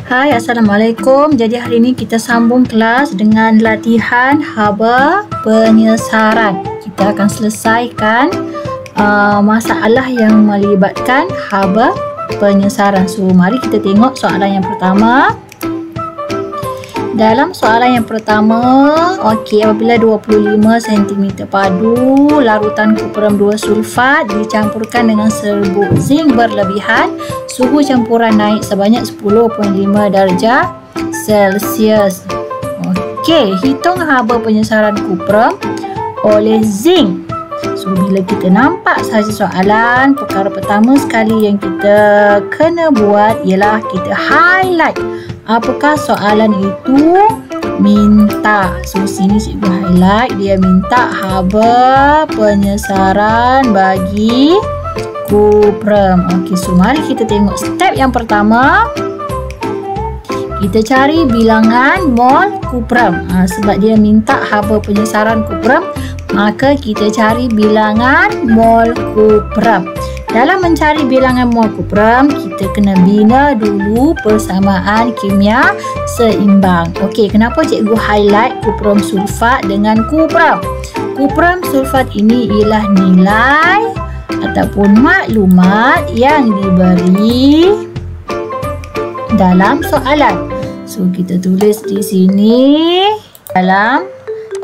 Hai, Assalamualaikum. Jadi hari ini kita sambung kelas dengan latihan haba penyesaran. Kita akan selesaikan masalah yang melibatkan haba penyesaran. So, mari kita tengok soalan yang pertama. Dalam soalan yang pertama, apabila 25 cm padu larutan kupram 2 sulfat dicampurkan dengan serbuk zinc berlebihan, suhu campuran naik sebanyak 10.5 darjah Celsius. Hitung haba penyesaran kupram oleh zinc. So, bila kita nampak sahaja soalan, perkara pertama sekali yang kita kena buat ialah kita highlight apakah soalan itu minta. So, sini cikgu highlight, dia minta haba penyesaran bagi kupram. So mari kita tengok step yang pertama. Kita cari bilangan mol kupram. Sebab dia minta haba penyesaran kupram, maka kita cari bilangan mol kupram. Dalam mencari bilangan mol kupram, kita kena bina dulu persamaan kimia seimbang. Kenapa cikgu highlight kupram sulfat dengan kupram? Kupram sulfat ini ialah nilai ataupun maklumat yang diberi dalam soalan. So, kita tulis di sini dalam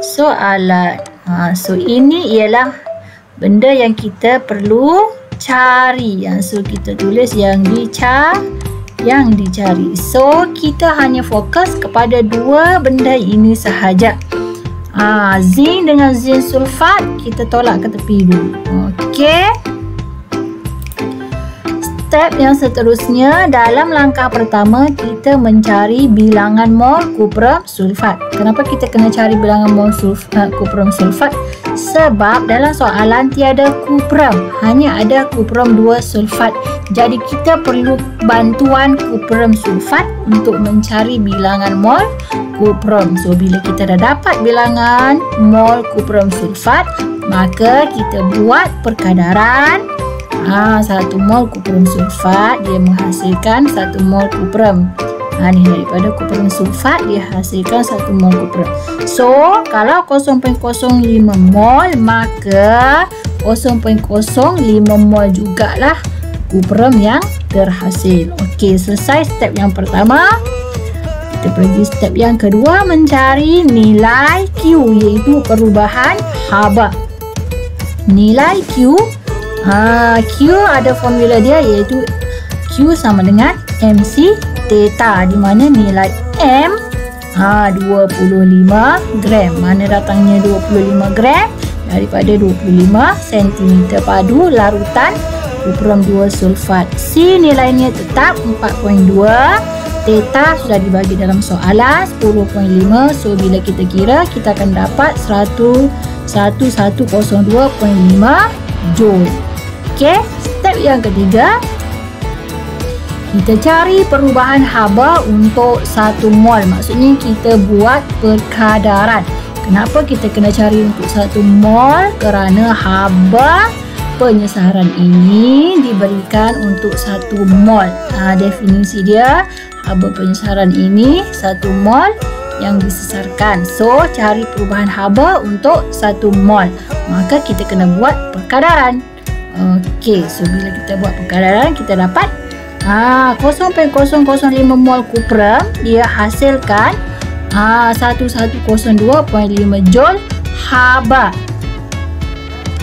soalan. So, ini ialah benda yang kita perlu cari. So, kita tulis yang dicari. So, kita hanya fokus kepada dua benda ini sahaja. Zinc dengan zinc sulfat kita tolak ke tepi dulu. Step yang seterusnya, dalam langkah pertama kita mencari bilangan mol kupram sulfat. Kenapa kita kena cari bilangan mol kupram sulfat? Sebab dalam soalan tiada kupram, hanya ada kupram 2 sulfat. Jadi kita perlu bantuan kupram sulfat untuk mencari bilangan mol kupram. So, bila kita dah dapat bilangan mol kupram sulfat, maka kita buat perkadaran. 1 mol kupram sulfat dia menghasilkan 1 mol kupram. Ni daripada kupram sulfat dia hasilkan 1 mol kupram. So, kalau 0.05 mol, maka 0.05 mol jugalah kupram yang terhasil. Selesai step yang pertama. Kita pergi step yang kedua, mencari nilai Q, iaitu perubahan haba. Nilai Q, Q ada formula dia, iaitu Q sama dengan MC theta, di mana nilai M 25 gram. Mana datangnya 25 gram? Daripada 25 cm padu larutan kupram 2 sulfat. C nilainya tetap 4.2. Theta sudah dibagi dalam soalan 10.5. So, bila kita kira, kita akan dapat 1102.5 joule. Step yang ketiga, kita cari perubahan haba untuk 1 mol. Maksudnya kita buat perkadaran. Kenapa kita kena cari untuk 1 mol? Kerana haba penyesaran ini diberikan untuk 1 mol. Definisi dia, haba penyesaran ini 1 mol yang disesarkan. So, cari perubahan haba untuk 1 mol, maka kita kena buat perkadaran. So bila kita buat perkadaran, kita dapat 0.005 mol kupram dia hasilkan 1102.5 joule haba.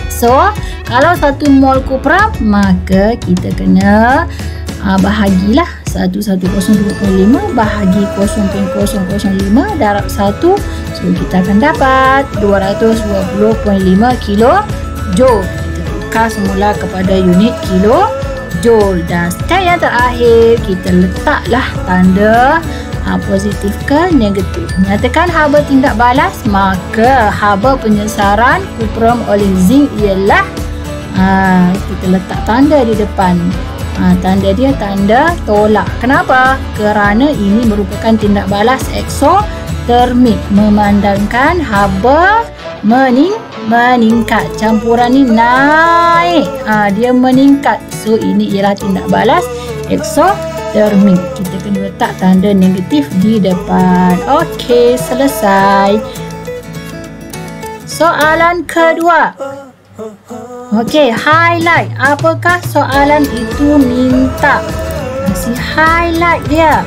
So, kalau 1 mol kupram, maka kita kena bahagilah 1102.5 bahagi 0.005 darab 1. So, kita akan dapat 220.5 kilo joule. Semula kepada unit kilo joule. Dan step yang terakhir, kita letaklah tanda positif ke negatif. Nyatakan haba tindak balas, maka haba penyesaran kupram oleh zinc ialah kita letak tanda di depan. Tanda dia tanda tolak. Kenapa? Kerana ini merupakan tindak balas eksotermik, memandangkan haba meningkat. Campuran ni naik, dia meningkat. So, ini ialah tindak balas eksotermik. termik. Kita kena letak tanda negatif di depan. Okey, selesai. Soalan kedua. Okey, highlight. Apakah soalan itu minta? Kasih highlight dia.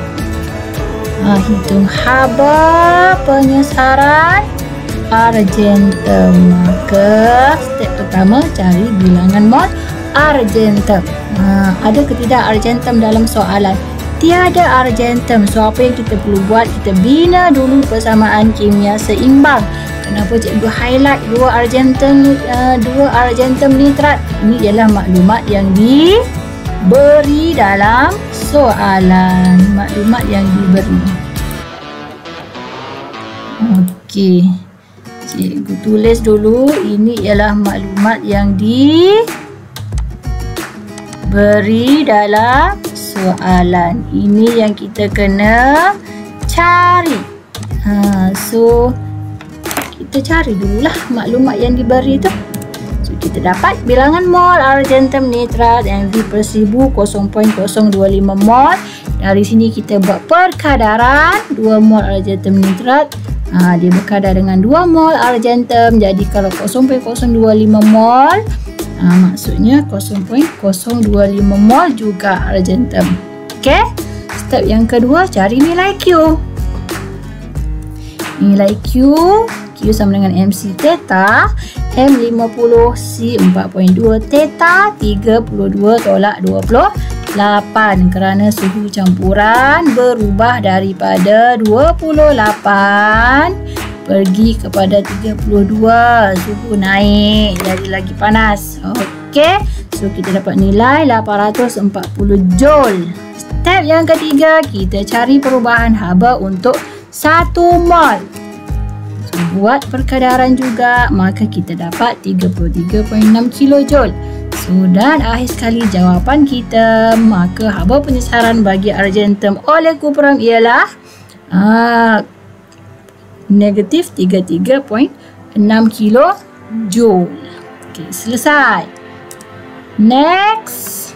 Hitung haba penyesaran argentum. Maka step pertama cari bilangan mol argentum. Ada ke tidak argentum dalam soalan? Tiada argentum. So apa yang kita perlu buat? Kita bina dulu persamaan kimia seimbang. Kenapa cikgu highlight dua argentum nitrat? Ini ialah maklumat yang diberi dalam soalan. Maklumat yang diberi. Okey. Cikgu tulis dulu. Ini ialah maklumat yang diberi dalam soalan. Ini yang kita kena cari. So kita cari dululah maklumat yang diberi tu. So kita dapat bilangan mol argentum nitrat MV per 1000 0.025 mol. Dari sini kita buat perkadaran 2 mol argentum nitrat. Dia berkadar dengan 2 mol argentum. Jadi kalau 0.025 mol, maksudnya 0.025 mol juga argentum. Okey. Step yang kedua, cari nilai Q. Nilai Q sama dengan MC theta, M50, C 4.2 theta, 32 tolak 28 kerana suhu campuran berubah daripada 28 pergi kepada 32. Suhu naik, jadi lagi panas. Okey, so kita dapat nilai 840 joule. Step yang ketiga, kita cari perubahan haba untuk 1 mol. Buat perkadaran juga, maka kita dapat 33.6 kilojoule. So dan akhir sekali jawapan kita, maka haba penyesaran bagi argentum oleh kupram ialah negatif 33.6 kilojoule. Okey, selesai. Next.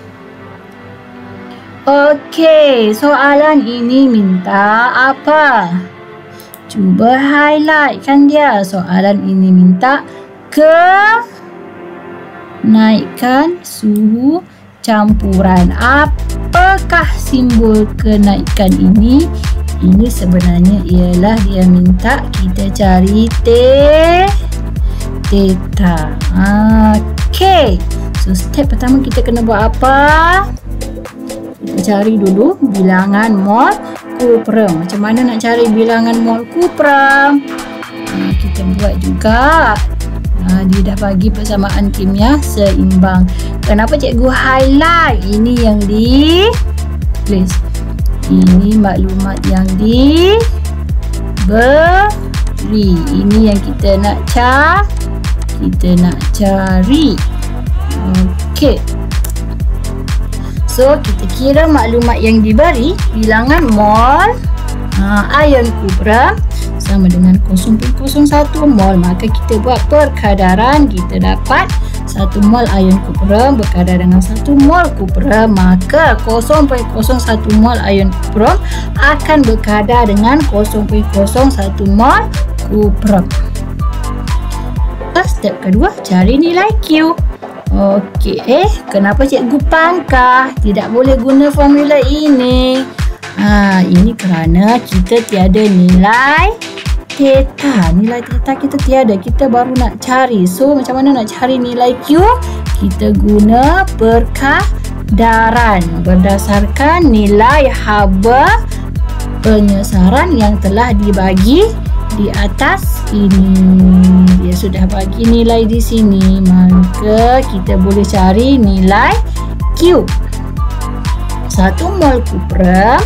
Okey, soalan ini minta apa? Cuba highlight kan dia. Soalan ini minta naikkan suhu campuran. Apakah simbol kenaikan ini? Ini sebenarnya ialah dia minta kita cari theta. Okey. So step pertama kita kena buat apa? Kita cari dulu bilangan mol kupram. Macam mana nak cari bilangan mol kupram? Kita buat juga. Dia dah bagi persamaan kimia seimbang. Kenapa cikgu highlight? Ini yang ditulis. Ini maklumat yang diberi. Ini yang kita nak cari. Okey. So kita kira maklumat yang diberi, bilangan mol ion kupram sama dengan 0.01 mol. Maka kita buat perkadaran, kita dapat 1 mol ion kupram berkadar dengan 1 mol kupram. Maka 0.01 mol ion kupram akan berkadar dengan 0.01 mol kupram. Step kedua, cari nilai Q. Okey, kenapa cikgu pangkah? Tidak boleh guna formula ini. Ini kerana kita tiada nilai theta. Nilai theta kita tiada. Kita baru nak cari. So, macam mana nak cari nilai Q? Kita guna perkadaran berdasarkan nilai haba penyesaran yang telah dibagi di atas ini. Dia sudah bagi nilai di sini, maka kita boleh cari nilai Q. 1 mol kupram,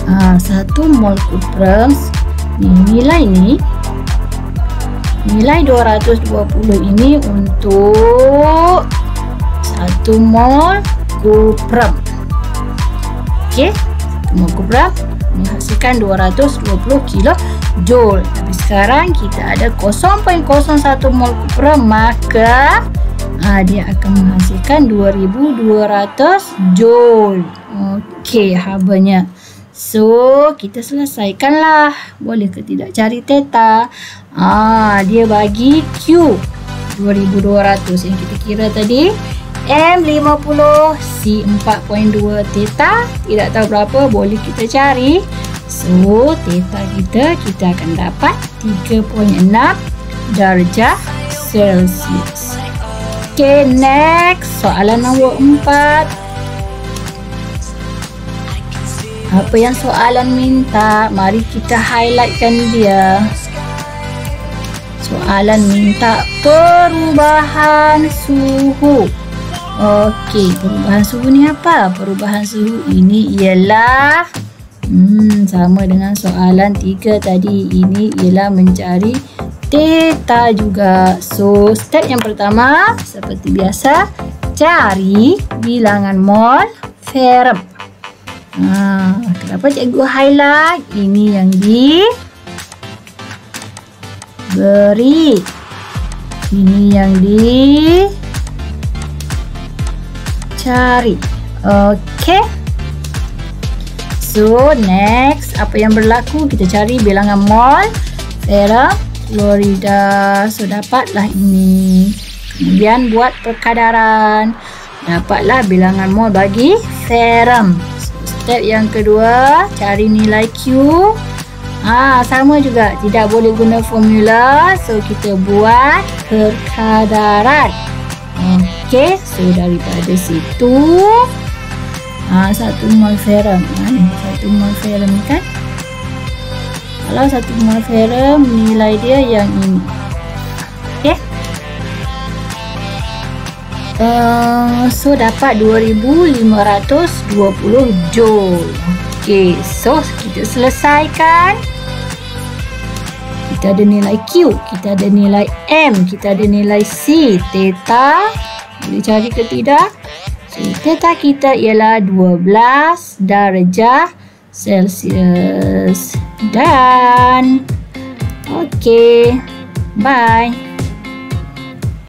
1 mol kupram nilai 220 ini untuk 1 mol kupram. Okey, 1 mol kupram menghasilkan 220 kilojoule. Tapi sekarang kita ada 0.01 mol kupram, maka dia akan menghasilkan 2200 Joule. Okey, habanya. So, kita selesaikanlah. Boleh ke tidak cari theta? Dia bagi Q 2200 yang kita kira tadi. M 50, C 4.2 theta. Tidak tahu berapa, boleh kita cari. So, theta kita akan dapat 3.6 darjah Celsius. Okay, next. Soalan nombor 4. Apa yang soalan minta? Mari kita highlightkan dia. Soalan minta perubahan suhu. Okey, perubahan suhu ni apa? Perubahan suhu ini ialah sama dengan soalan 3 tadi. Ini ialah mencari theta juga. So, step yang pertama seperti biasa, cari bilangan mol ferrum. Kenapa cikgu highlight? Ini yang diberi. Ini yang dicari. Okey. So, next. Apa yang berlaku? Kita cari bilangan mol ferrum Florida. So, dapatlah ini. Kemudian buat perkadaran. Dapatlah bilangan mol bagi ferrum. Step yang kedua, cari nilai Q. Sama juga, tidak boleh guna formula. So, kita buat perkadaran. Okey, so daripada situ 1 mol ferrum. 1 mol ferrum kan? Kalau 1 mol ferrum, nilai dia yang ini. Okey. So, dapat 2520 Joule. Okey, so kita selesaikan. Kita ada nilai Q, kita ada nilai M, kita ada nilai C, theta. Boleh cari ke tidak? So, theta kita ialah 12 darjah Celsius. Dan okey, bye.